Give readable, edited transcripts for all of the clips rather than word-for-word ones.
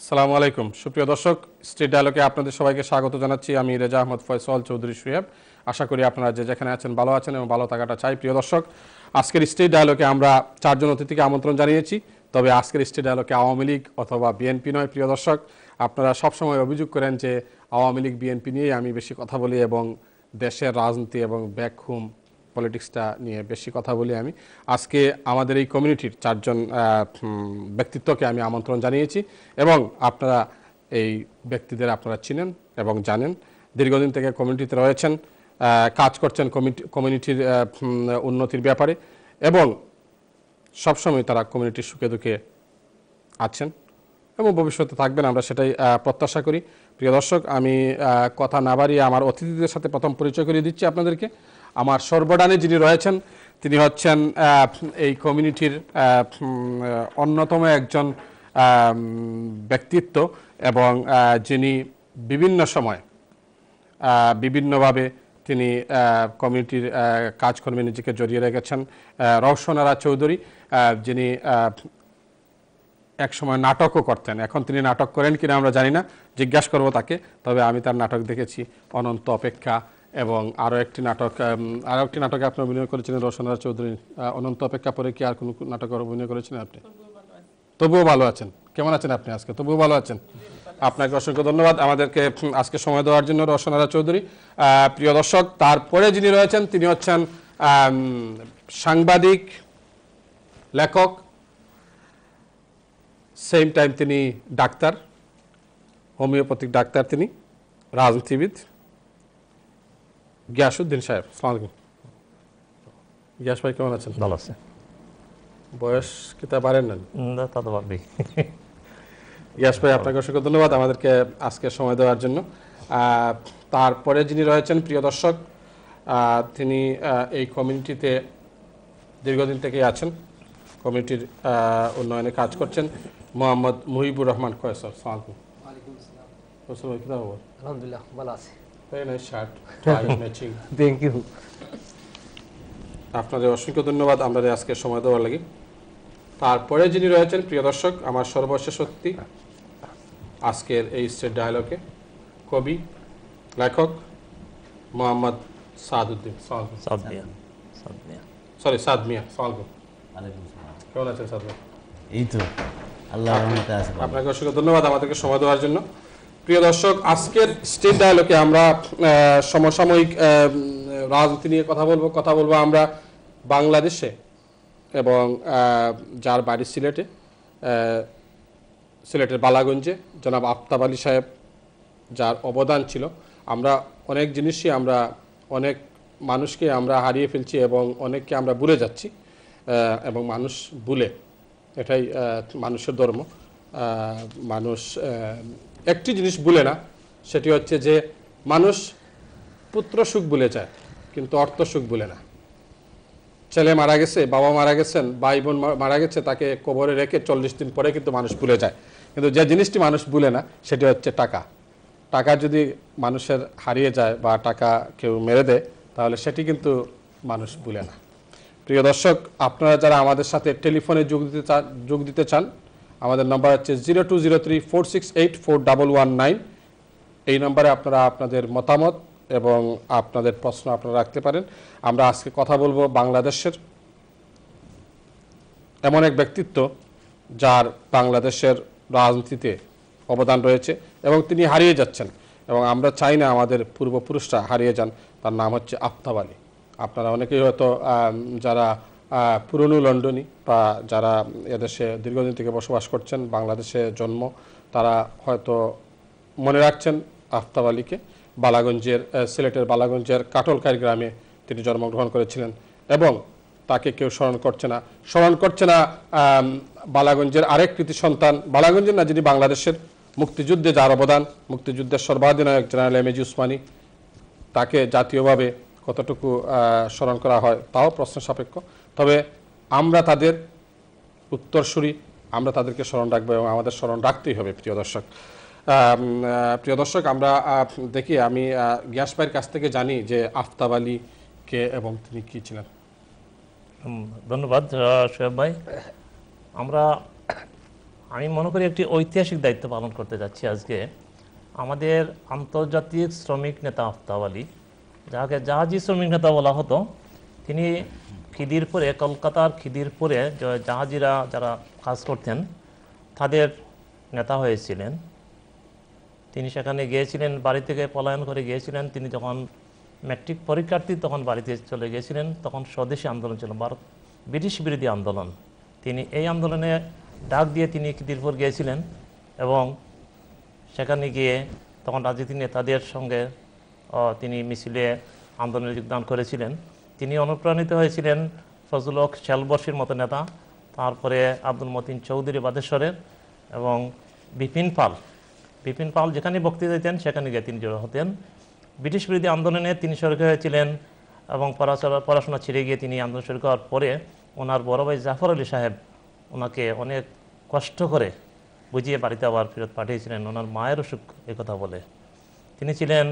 আসসালামু আলাইকুম সুপ্রিয় দর্শক, স্ট্রিট ডায়ালগে আপনাদের সবাইকে স্বাগত জানাচ্ছি। আমি রেজা আহমদ ফয়সাল চৌধুরী সুয়েব। আশা করি আপনারা যে যেখানে আছেন ভালো আছেন এবং ভালো থাকাটা চাই। প্রিয় দর্শক, আজকের স্ট্রিট ডায়ালগে আমরা চারজন অতিথিকে আমন্ত্রণ জানিয়েছি। তবে আজকের স্ট্রিট ডায়ালগে আওয়ামী লীগ অথবা বিএনপি নয়। প্রিয় দর্শক, আপনারা সবসময় অভিযোগ করেন যে আওয়ামী লীগ বিএনপি নিয়েই আমি বেশি কথা বলি এবং দেশের রাজনীতি এবং ব্যাকহোম পলিটিক্সটা নিয়ে বেশি কথা বলি। আমি আজকে আমাদের এই কমিউনিটির চারজন ব্যক্তিত্বকে আমি আমন্ত্রণ জানিয়েছি এবং আপনারা এই ব্যক্তিদের আপনারা চিনেন এবং জানেন। দীর্ঘদিন থেকে কমিউনিটিতে রয়েছেন, কাজ করছেন কমিউনিটির উন্নতির ব্যাপারে এবং সবসময় তারা কমিউনিটির সুখে দুঃখে আছেন এবং ভবিষ্যতে থাকবেন, আমরা সেটাই প্রত্যাশা করি। প্রিয় দর্শক, আমি কথা না বাড়িয়ে আমার অতিথিদের সাথে প্রথম পরিচয় করিয়ে দিচ্ছি আপনাদেরকে। আমার সর্বডানে যিনি রয়েছেন তিনি হচ্ছেন এই কমিউনিটির অন্যতম একজন ব্যক্তিত্ব এবং যিনি বিভিন্ন সময় বিভিন্নভাবে তিনি কমিউনিটির কাজকর্মে নিজেকে জড়িয়ে রেখেছেন। রওশন আরা চৌধুরী, যিনি এক সময় নাটকও করতেন, এখন তিনি নাটক করেন কিনা আমরা জানি না, জিজ্ঞাসা করবো তাকে। তবে আমি তার নাটক দেখেছি, অনন্ত অপেক্ষা এবং আরও একটি নাটকে আপনি অভিনয় করেছিলেন রওশন আরা চৌধুরী। অনন্ত অপেক্ষা পরে কি আর কোনো নাটকে অভিনয় করেছিলেন আপনি? তবুও ভালো আছেন। কেমন আছেন আপনি আজকে? তবুও ভালো আছেন। আপনাকে অসংখ্য ধন্যবাদ আমাদেরকে আজকে সময় দেওয়ার জন্য, রওশন আরা চৌধুরী। প্রিয় দর্শক, তারপরে যিনি রয়েছেন তিনি হচ্ছেন সাংবাদিক, লেখক, সেম টাইম তিনি ডাক্তার, হোমিওপ্যাথিক ডাক্তার, তিনি রাজনীতিবিদ, গিয়াসউদ্দিন সাহেব। আসসালামু আলাইকুম। গিয়াস ভাই কেমন আছেন? ভালো আছে। বয়স কি তা বাড়েন না? তা তো ভাবি। গিয়াস ভাই, আপনাকে অসংখ্য ধন্যবাদ আমাদেরকে আজকে সময় দেওয়ার জন্য। তারপরে যিনি রয়েছেন প্রিয় দর্শক, তিনি এই কমিউনিটিতে দীর্ঘদিন থেকেই আছেন, কমিউনিটির উন্নয়নে কাজ করছেন, মোহাম্মদ মুহিবুর রহমান কয়েসর। আসসালামু আলাইকুম। আলহামদুলিল্লাহ ভালো আছি। Very nice shirt, tie matching. Thank you. আপনাদের অসংখ্য ধন্যবাদ আমাদের আজকে সময় দেওয়ার লাগি। তারপরে যিনি রয়েছেন প্রিয় দর্শক, আমার সর্বশেষ সত্যি আজকের এই স্ট্রিট ডায়ালগে, কবি, লেখক মোহাম্মদ সাদউদ্দিন। সাদ মিয়া। কেমন আছেন সাদ মিয়া? এই তো আল্লাহর রহমতে আছে। আপনাকে অসংখ্য ধন্যবাদ আমাদেরকে সময় দেওয়ার জন্য। প্রিয় দর্শক, আজকের স্ট্রিট ডায়ালগে আমরা সমসাময়িক রাজনীতি নিয়ে কথা বলবো আমরা বাংলাদেশে এবং যার বাড়ি সিলেটের বালাগঞ্জে জনাব আফতাব আলী সাহেব, যার অবদান ছিল। আমরা অনেক জিনিসই অনেক মানুষকে আমরা হারিয়ে ফেলছি এবং অনেককে আমরা ভুলে যাচ্ছি এবং মানুষ ভুলে, এটাই মানুষের ধর্ম। মানুষ একটি জিনিস ভুলে না, সেটি হচ্ছে যে মানুষ পুত্র সুখ ভুলে যায় কিন্তু অর্থ সুখ ভুলে না। ছেলে মারা গেছে, বাবা মারা গেছেন, ভাই বোন মারা গেছে, তাকে কবরে রেখে 40 দিন পরে কিন্তু মানুষ ভুলে যায়। কিন্তু যে জিনিসটি মানুষ ভুলে না সেটি হচ্ছে টাকা। টাকা যদি মানুষের হারিয়ে যায় বা টাকা কেউ মেরে দেয় তাহলে সেটি কিন্তু মানুষ ভুলে না। প্রিয় দর্শক, আপনারা যারা আমাদের সাথে টেলিফোনে যোগ দিতে চান, আমাদের নাম্বার হচ্ছে 0203-468-4119। এই নম্বরে আপনারা আপনাদের মতামত এবং আপনাদের প্রশ্ন আপনারা রাখতে পারেন। আমরা আজকে কথা বলবো বাংলাদেশের এমন এক ব্যক্তিত্ব যার বাংলাদেশের রাজনীতিতে অবদান রয়েছে এবং তিনি হারিয়ে যাচ্ছেন এবং আমরা চাই না আমাদের পূর্বপুরুষরা হারিয়ে যান। তার নাম হচ্ছে আফতাব আলী। আপনারা অনেকেই হয়তো যারা পুরনো লন্ডনী বা যারা এদেশে দীর্ঘদিন থেকে বসবাস করছেন, বাংলাদেশে জন্ম, তারা হয়তো মনে রাখছেন আফতাব আলীকে। সিলেটের বালাগঞ্জের কাটলকাই গ্রামে তিনি জন্মগ্রহণ করেছিলেন এবং তাকে কেউ স্মরণ করছে না। বালাগঞ্জের আরেক কৃতি সন্তান, বালাগঞ্জের না, যিনি বাংলাদেশের মুক্তিযুদ্ধে যার অবদান, মুক্তিযুদ্ধের সর্বাধিনায়ক জেনারেল এমএজি উসমানী, তাকে জাতীয়ভাবে কতটুকু স্মরণ করা হয় তাও প্রশ্ন সাপেক্ষ। তবে আমরা তাদের উত্তরসূরি, আমরা তাদেরকে স্মরণ রাখবো এবং আমাদের স্মরণ রাখতেই হবে। প্রিয় দর্শক, আমরা দেখি, আমি গিয়াস ভাইয়ের কাছ থেকে জানি যে আফতাব আলী কে এবং তিনি কি ছিলেন। ধন্যবাদ সোহেব ভাই। আমরা আমি মনে করি একটি ঐতিহাসিক দায়িত্ব পালন করতে যাচ্ছি আজকে। আমাদের আন্তর্জাতিক শ্রমিক নেতা আফতাব আলী, যাকে জাহাজি শ্রমিক নেতা বলা হতো, তিনি খিদিরপুরে, কলকাতার খিদিরপুরে জাহাজিরা যারা কাজ করতেন তাদের নেতা হয়েছিলেন। তিনি সেখানে গিয়েছিলেন, বাড়ি থেকে পলায়ন করে গিয়েছিলেন। তিনি যখন ম্যাট্রিক পরীক্ষার্থী তখন বাড়িতে চলে গিয়েছিলেন। তখন স্বদেশী আন্দোলন ছিল, ভারত ব্রিটিশ বিরোধী আন্দোলন। তিনি এই আন্দোলনে ডাক দিয়ে তিনি খিদিরপুর গিয়েছিলেন এবং সেখানে গিয়ে তখন রাজনীতি নেতাদের সঙ্গে তিনি মিছিলে আন্দোলনে যোগদান করেছিলেন। তিনি অনুপ্রাণিত হয়েছিলেন ফজলুল হক শেলবর্ষীর মতো নেতা, তারপরে আব্দুল মতিন চৌধুরী বাদেশ্বরের এবং বিপিন পাল যেখানে বক্তৃতা দিতেন সেখানে গিয়ে তিনি জড়ো হতেন। ব্রিটিশ বিরোধী আন্দোলনে তিনি শরিক হয়েছিলেন এবং পড়াশোনা ছেড়ে গিয়ে তিনি আন্দোলন শুরু করার পরে ওনার বড় ভাই জাফর আলী সাহেব ওনাকে অনেক কষ্ট করে বুঝিয়ে বাড়িতে আবার ফেরত পাঠিয়েছিলেন। ওনার মায়ের অসুখ কথা বলে। তিনি ছিলেন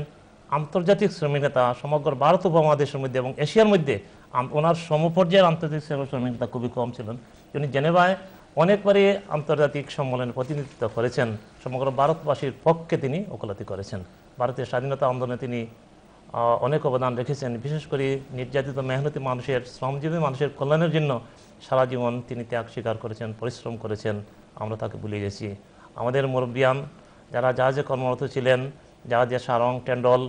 আন্তর্জাতিক শ্রমিক নেতা সমগ্র ভারত উপমহাদেশের মধ্যে এবং এশিয়ার মধ্যে। ওনার সমপর্যায়ের আন্তর্জাতিক শ্রমিক নেতা খুবই কম ছিলেন। তিনি জেনেভায় অনেকবারই আন্তর্জাতিক সম্মেলনে প্রতিনিধিত্ব করেছেন। সমগ্র ভারতবাসীর পক্ষে তিনি ওকালতি করেছেন। ভারতের স্বাধীনতা আন্দোলনে তিনি অনেক অবদান রেখেছেন। বিশেষ করে নির্যাতিত মেহনতি মানুষের, শ্রমজীবী মানুষের কল্যাণের জন্য সারা জীবন তিনি ত্যাগ স্বীকার করেছেন, পরিশ্রম করেছেন। আমরা তাকে ভুলে গেছি। আমাদের মুরব্বিয়ান যারা জাহাজে কর্মরত ছিলেন, জাহাজে সারং টেন্ডল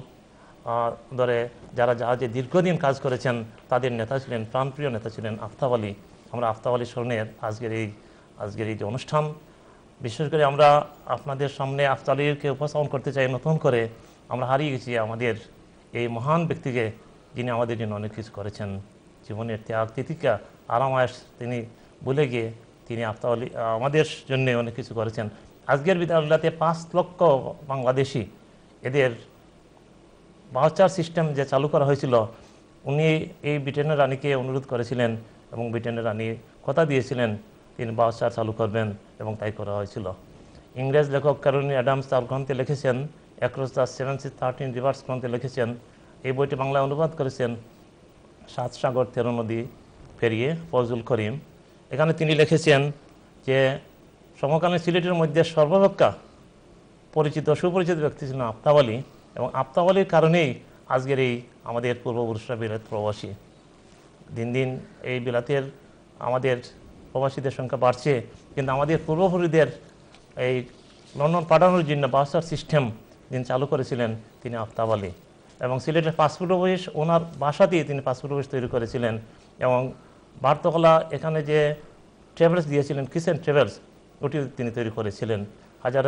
ধরে যারা জাহাজে দীর্ঘদিন কাজ করেছেন, তাদের নেতা ছিলেন, প্রাণপ্রিয় নেতা ছিলেন আফতাব আলী। আমরা আফতাব আলী স্মরণের আজকের এই যে অনুষ্ঠান, বিশেষ করে আমরা আপনাদের সামনে আফতাব আলীকে উপস্থাপন করতে চাই নতুন করে। আমরা হারিয়ে গেছি আমাদের এই মহান ব্যক্তিকে, যিনি আমাদের জন্য অনেক কিছু করেছেন। জীবনের ত্যাগ তিতিকা আরামায়াস তিনি ভুলে গিয়ে তিনি আফতাব আলী আমাদের জন্য অনেক কিছু করেছেন। আজকের বিদ্যালয়তে 5 লক্ষ বাংলাদেশি, এদের ভাউচার সিস্টেম যে চালু করা হয়েছিল, উনি এই ব্রিটেনের রানীকে অনুরোধ করেছিলেন এবং ব্রিটেনের রানী কথা দিয়েছিলেন তিনি ভাউচার চালু করবেন এবং তাই করা হয়েছিল। ইংরেজ লেখক ক্যারোলিন অ্যাডামস তার গ্রন্থে লিখেছেন, অ্যাক্রস দ্য 713 রিভার্স গ্রন্থে লিখেছেন। এই বইটি বাংলায় অনুবাদ করেছেন 7 সাগর 13 নদী পেরিয়ে ফজলুল করিম। এখানে তিনি লিখেছেন যে সমকালীন সিলেটের মধ্যে সর্বাপেক্ষা সুপরিচিত ব্যক্তি ছিলেন আফতাব আলী এবং আফতাব আলীর কারণেই আজকের এই আমাদের পূর্বপুরুষরা বিলাত প্রবাসী। দিন দিন এই বিলাতের আমাদের প্রবাসীদের সংখ্যা বাড়ছে, কিন্তু আমাদের পূর্বপুরুষদের এই লন্ডন পাঠানোর জন্য বাসার সিস্টেম যিনি চালু করেছিলেন তিনি আফতাব আলী। এবং সিলেটের পাসপোর্ট অফিস ওনার বাসাতেই তিনি পাসপোর্ট অফিস তৈরি করেছিলেন এবং বার্তকলা এখানে যে ট্রাভেলস দিয়েছিলেন, কিচেন ট্রাভেলস, ওটি তিনি তৈরি করেছিলেন। হাজার